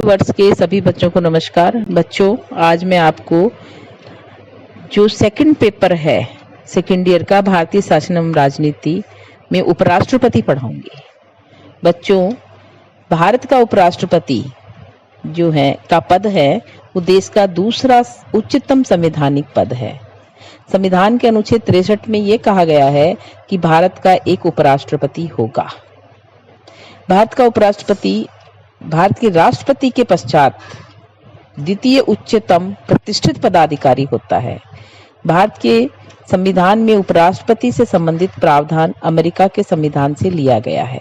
वर्ष के सभी बच्चों को नमस्कार। बच्चों, आज मैं आपको जो सेकंड पेपर है सेकंड ईयर का भारतीय शासन एवं राजनीति में उपराष्ट्रपति पढ़ाऊंगी। बच्चों, भारत का उपराष्ट्रपति जो है का पद है वो देश का दूसरा उच्चतम संवैधानिक पद है। संविधान के अनुच्छेद 63 में ये कहा गया है कि भारत का एक उपराष्ट्रपति होगा। भारत का उपराष्ट्रपति भारत के राष्ट्रपति के पश्चात द्वितीय उच्चतम प्रतिष्ठित पदाधिकारी होता है। भारत के संविधान में उपराष्ट्रपति से संबंधित प्रावधान अमेरिका के संविधान से लिया गया है।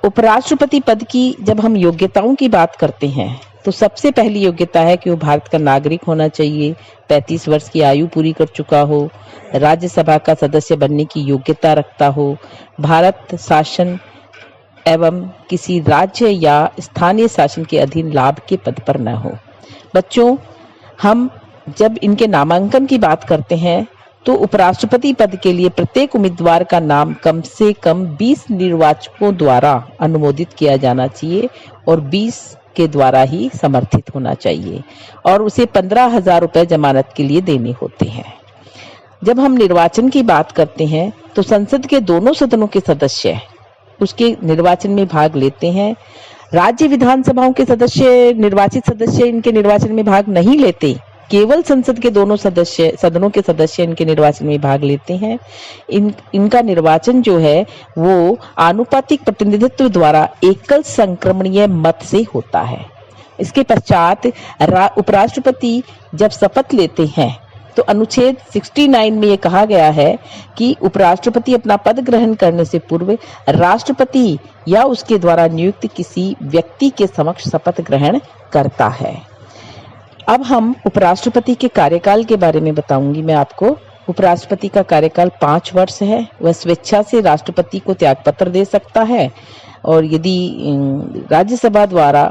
उपराष्ट्रपति पद की जब हम योग्यताओं की बात करते हैं तो सबसे पहली योग्यता है कि वो भारत का नागरिक होना चाहिए, 35 वर्ष की आयु पूरी कर चुका हो, राज्यसभा का सदस्य बनने की योग्यता रखता हो, भारत शासन एवं किसी राज्य या स्थानीय शासन के अधीन लाभ के पद पर न हो। बच्चों, हम जब इनके नामांकन की बात करते हैं तो उपराष्ट्रपति पद के लिए प्रत्येक उम्मीदवार का नाम कम से कम 20 निर्वाचकों द्वारा अनुमोदित किया जाना चाहिए और 20 के द्वारा ही समर्थित होना चाहिए और उसे 15,000 रुपए जमानत के लिए देने होते हैं। जब हम निर्वाचन की बात करते हैं तो संसद के दोनों सदनों के सदस्य उसके निर्वाचन में भाग लेते हैं। राज्य विधानसभाओं के सदस्य, निर्वाचित सदस्य इनके निर्वाचन में भाग नहीं लेते, केवल संसद के दोनों सदनों के सदस्य इनके निर्वाचन में भाग लेते हैं। इनका निर्वाचन जो है वो आनुपातिक प्रतिनिधित्व द्वारा एकल संक्रमणीय मत से होता है। इसके पश्चात उपराष्ट्रपति जब शपथ लेते हैं तो अनुच्छेद 69 में ये कहा गया है कि उपराष्ट्रपति अपना पद ग्रहण करने से पूर्व राष्ट्रपति या उसके द्वारा नियुक्त किसी व्यक्ति के समक्ष शपथ ग्रहण करता है। अब हम उपराष्ट्रपति के कार्यकाल के बारे में बताऊंगी मैं आपको। उपराष्ट्रपति का कार्यकाल 5 वर्ष है। वह स्वेच्छा से राष्ट्रपति को त्यागपत्र दे सकता है और यदि राज्यसभा द्वारा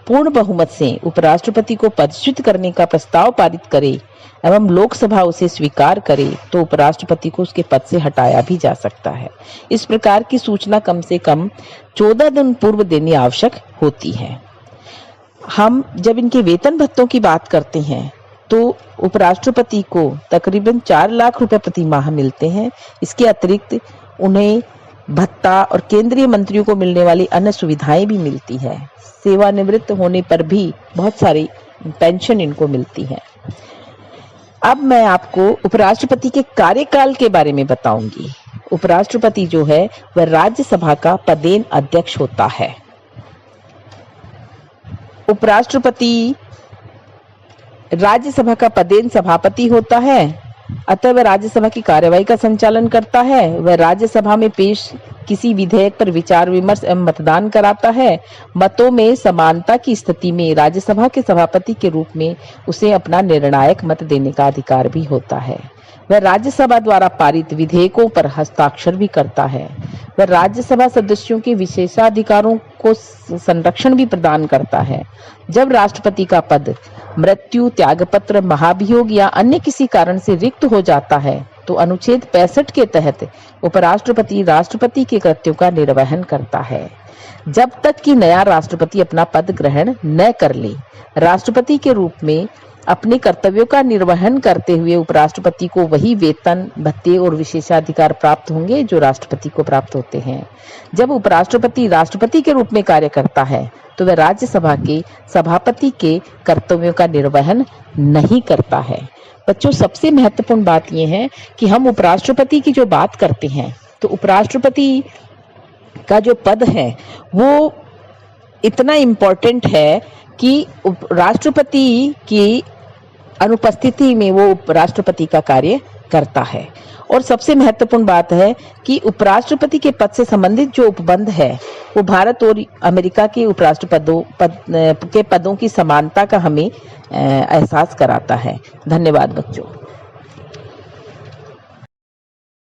पूर्ण बहुमत से उपराष्ट्रपति को पदच्युत करने का प्रस्ताव पारित करे एवं लोकसभा उसे स्वीकार करे तो उपराष्ट्रपति को उसके पद से हटाया भी जा सकता है। इस प्रकार की सूचना कम से कम 14 दिन पूर्व देनी आवश्यक होती है। हम जब इनके वेतन भत्तों की बात करते हैं तो उपराष्ट्रपति को तकरीबन 4 लाख रुपए प्रति माह मिलते हैं। इसके अतिरिक्त उन्हें भत्ता और केंद्रीय मंत्रियों को मिलने वाली अन्य सुविधाएं भी मिलती है। सेवानिवृत्त होने पर भी बहुत सारी पेंशन इनको मिलती है। अब मैं आपको उपराष्ट्रपति के कार्यकाल के बारे में बताऊंगी। उपराष्ट्रपति जो है वह राज्यसभा का पदेन अध्यक्ष होता है। उपराष्ट्रपति राज्यसभा का पदेन सभापति होता है, अतः वह राज्यसभा की कार्यवाही का संचालन करता है। वह राज्यसभा में पेश किसी विधेयक पर विचार विमर्श एवं मतदान कराता है। मतों में समानता की स्थिति में राज्यसभा के सभापति के रूप में उसे अपना निर्णायक मत देने का अधिकार भी होता है। वह राज्यसभा द्वारा पारित विधेयकों पर हस्ताक्षर भी करता है। वह राज्यसभा सदस्यों के विशेषाधिकारों को संरक्षण भी प्रदान करता है। जब राष्ट्रपति का पद मृत्यु, त्यागपत्र, महाभियोग या अन्य किसी कारण से रिक्त हो जाता है तो अनुच्छेद 65 के तहत उपराष्ट्रपति राष्ट्रपति के कृत्यों का निर्वहन करता है जब तक कि नया राष्ट्रपति अपना पद ग्रहण न कर ले। राष्ट्रपति के रूप में अपने कर्तव्यों का निर्वहन करते हुए उपराष्ट्रपति को वही वेतन, भत्ते और विशेषाधिकार प्राप्त होंगे जो राष्ट्रपति को प्राप्त होते हैं। जब उपराष्ट्रपति राष्ट्रपति के रूप में कार्य करता है तो वह राज्यसभा के सभापति के कर्तव्यों का निर्वहन नहीं करता है। बच्चों, सबसे महत्वपूर्ण बात यह है कि हम उपराष्ट्रपति की जो बात करते हैं तो उपराष्ट्रपति का जो पद है वो इतना इम्पोर्टेंट है कि राष्ट्रपति की अनुपस्थिति में वो उपराष्ट्रपति का कार्य करता है। और सबसे महत्वपूर्ण बात है कि उपराष्ट्रपति के पद से संबंधित जो उपबंध है वो भारत और अमेरिका के उपराष्ट्रपति के पदों की समानता का हमें एहसास कराता है। धन्यवाद बच्चों।